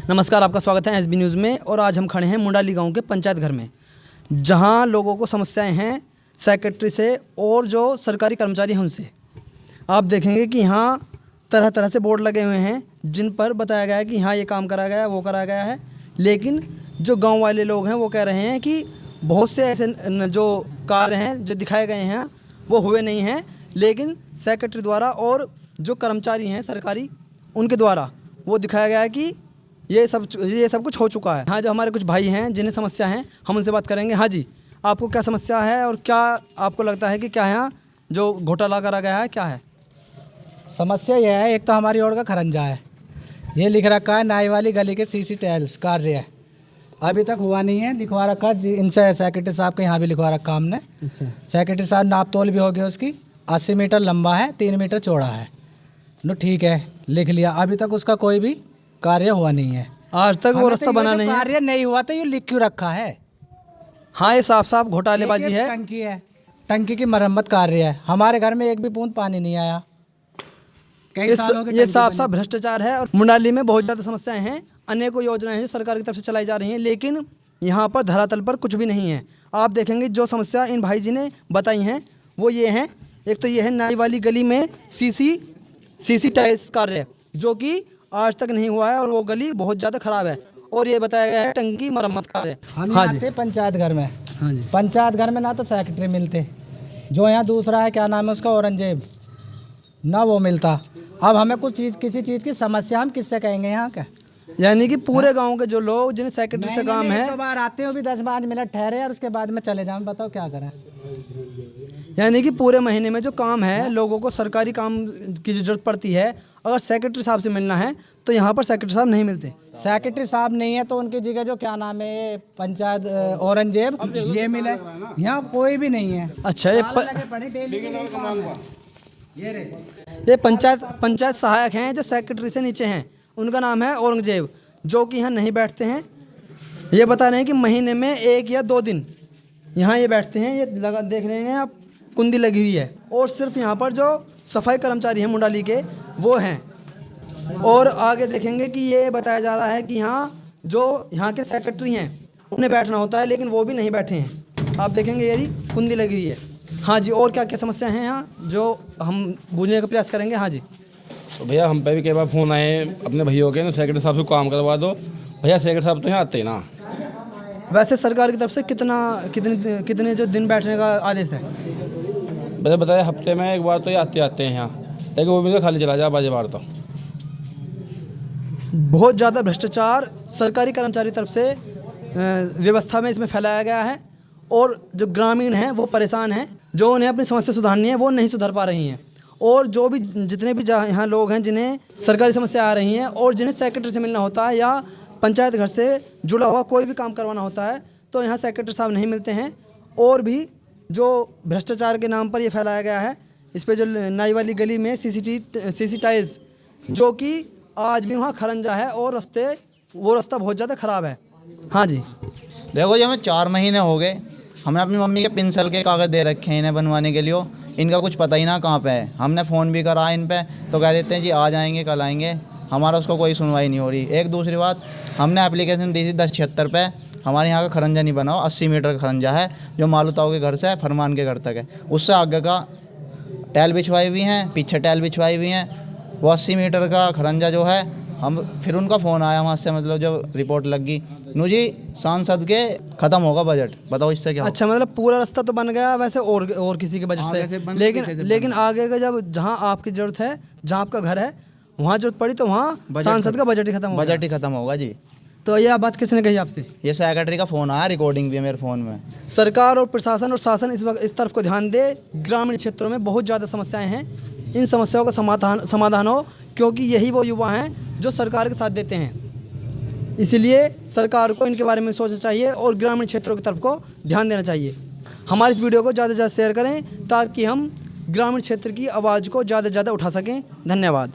नमस्कार, आपका स्वागत है एसबी न्यूज़ में। और आज हम खड़े हैं मुंडाली गांव के पंचायत घर में, जहां लोगों को समस्याएं हैं सेक्रेटरी से और जो सरकारी कर्मचारी हैं उनसे। आप देखेंगे कि यहाँ तरह तरह से बोर्ड लगे हुए हैं जिन पर बताया गया है कि हाँ ये काम करा गया है, वो करा गया है, लेकिन जो गाँव वाले लोग हैं वो कह रहे हैं कि बहुत से ऐसे जो कार्य हैं जो दिखाए गए हैं वो हुए नहीं हैं, लेकिन सेक्रेटरी द्वारा और जो कर्मचारी हैं सरकारी उनके द्वारा वो दिखाया गया है कि ये सब कुछ हो चुका है। हाँ, जो हमारे कुछ भाई हैं जिन्हें समस्या है हम उनसे बात करेंगे। हाँ जी, आपको क्या समस्या है और क्या आपको लगता है कि क्या यहाँ जो घोटाला करा गया है क्या है? समस्या यह है, एक तो हमारी ओर का खरंजा है, ये लिख रखा है नाई वाली गली के सीसी टाइल्स कार्य है, अभी तक हुआ नहीं है। लिखवा रखा इनसे सेक्रेटरी साहब के यहाँ भी लिखवा रखा हमने। सेक्रेटरी साहब नाप तोल भी हो गया उसकी, 80 मीटर लंबा है, 3 मीटर चौड़ा है। नो ठीक है, लिख लिया, अभी तक उसका कोई भी कार्य हुआ नहीं है। आज तक वो रास्ता बना नहीं है। कार्य नहीं हुआ तो ये लिख क्यों रखा है? हाँ, ये साफ साफ घोटालेबाजी है। टंकी है, टंकी की मरम्मत कार्य है, हमारे घर में एक भी बूंद पानी नहीं आया। ये साफ साफ भ्रष्टाचार है। और मुंडाली में बहुत ज़्यादा समस्याएं हैं, अनेकों योजनाएं हैं सरकार की तरफ से चलाई जा रही हैं, लेकिन यहाँ पर धरातल पर कुछ भी नहीं है। आप देखेंगे जो समस्या इन भाई जी ने बताई हैं वो ये हैं। एक तो ये है नाई वाली गली में सीसी टाइल्स कार्य, जो कि आज तक नहीं हुआ है और वो गली बहुत ज़्यादा ख़राब है। और ये बताया गया है टंकी मरम्मत कार्य। हम आते पंचायत घर में। हाँ जी, पंचायत घर में ना तो सेक्रेटरी मिलते, जो यहाँ दूसरा है, क्या नाम है उसका, औरंगजेब, ना वो मिलता। अब हमें किसी चीज़ की समस्या हम किससे कहेंगे यहाँ का? यानी कि पूरे गांव के जो लोग जिन्हें सेक्रेटरी से काम है, तो बार आते हो भी 10-5 मिनट ठहरे और उसके बाद में चले जाओ, बताओ क्या करें। यानी कि पूरे महीने में जो काम है, लोगों को सरकारी काम की जो जरूरत पड़ती है, अगर सेक्रेटरी साहब से मिलना है तो यहाँ पर सेक्रेटरी साहब नहीं मिलते। सेक्रेटरी साहब नहीं है तो उनकी जगह जो क्या नाम है पंचायत औरंगजेब, ये मिले, यहाँ कोई भी नहीं है। अच्छा, ये पंचायत सहायक हैं जो सेक्रेटरी से नीचे हैं, उनका नाम है औरंगजेब, जो कि यहाँ नहीं बैठते हैं। ये बता रहे हैं कि महीने में 1 या 2 दिन यहाँ ये बैठते हैं। ये देख रहे हैं आप, कुंडी लगी हुई है। और सिर्फ यहाँ पर जो सफाई कर्मचारी हैं मुंडाली के वो हैं। और आगे देखेंगे कि ये बताया जा रहा है कि यहाँ के सेक्रेटरी हैं उन्हें बैठना होता है, लेकिन वो भी नहीं बैठे हैं। आप देखेंगे ये कुंडी लगी हुई है। हाँ जी, और क्या क्या समस्या हैं यहाँ जो हम बूझने का प्रयास करेंगे। हाँ जी, तो भैया हम पे भी कई बार फ़ोन आए अपने भैया के, सेक्रेटरी साहब से काम करवा दो। भैया सेक्रेटरी साहब तो यहाँ आते हैं ना। वैसे सरकार की तरफ से कितने जो दिन बैठने का आदेश है? वैसे बताया हफ्ते में 1 बार तो ये आते हैं यहाँ, लेकिन वो भी तो खाली चला जाए बाजे बार। तो बहुत ज़्यादा भ्रष्टाचार सरकारी कर्मचारी तरफ से व्यवस्था में इसमें फैलाया गया है। और जो ग्रामीण हैं वो परेशान हैं, जो उन्हें अपनी समस्या सुधारनी है वो नहीं सुधार पा रही हैं। और जो भी जितने भी यहाँ लोग हैं जिन्हें सरकारी समस्या आ रही हैं और जिन्हें सेक्रेटरी से मिलना होता है या पंचायत घर से जुड़ा हुआ कोई भी काम करवाना होता है, तो यहाँ सेक्रेटरी साहब नहीं मिलते हैं। और भी जो भ्रष्टाचार के नाम पर ये फैलाया गया है, इस पर जो नाई वाली गली में सीसी टाइल्स, जो कि आज भी वहाँ खरंजा है और रास्ता बहुत ज़्यादा ख़राब है। हाँ जी, देखो जी, हमें 4 महीने हो गए, हमने अपनी मम्मी के पेंशन के कागज़ दे रखे हैं इन्हें बनवाने के लिए। इनका कुछ पता ही ना कहाँ पे है। हमने फ़ोन भी करा इन पे तो कह देते हैं जी आ जाएंगे, कल आएंगे, हमारा उसको कोई सुनवाई नहीं हो रही। एक दूसरी बात, हमने एप्लीकेशन दी थी 1076 पे, हमारे यहाँ का खरंजा नहीं बना हो, 80 मीटर का खरंजा है जो मालूताओं के घर से फरमान के घर तक है। उससे आगे का टैल बिछवाई हुई हैं, पीछे टैल बिछवाई हुई हैं। वो 80 मीटर का खरंजा जो है, हम फिर उनका फ़ोन आया वहाँ से, मतलब जब रिपोर्ट लग गई, नू जी सांसद के ख़त्म होगा बजट, बताओ इससे क्या। अच्छा, मतलब पूरा रास्ता तो बन गया वैसे और किसी के बजट से, लेकिन आगे का जब जहाँ आपकी ज़रूरत है, जहाँ आपका घर है, वहाँ जरूरत पड़ी तो वहाँ सांसद का बजट ही खत्म होगा जी। तो यह बात किसने कही आपसे? ये सेक्रेटरी का फ़ोन आया, रिकॉर्डिंग भी है मेरे फ़ोन में। सरकार और प्रशासन और शासन इस वक्त इस तरफ को ध्यान दे। ग्रामीण क्षेत्रों में बहुत ज़्यादा समस्याएं हैं, इन समस्याओं का समाधान हो, क्योंकि यही वो युवा हैं जो सरकार के साथ देते हैं। इसलिए सरकार को इनके बारे में सोचना चाहिए और ग्रामीण क्षेत्रों की तरफ को ध्यान देना चाहिए। हमारी इस वीडियो को ज़्यादा से ज़्यादा शेयर करें ताकि हम ग्रामीण क्षेत्र की आवाज़ को ज़्यादा से ज़्यादा उठा सकें। धन्यवाद।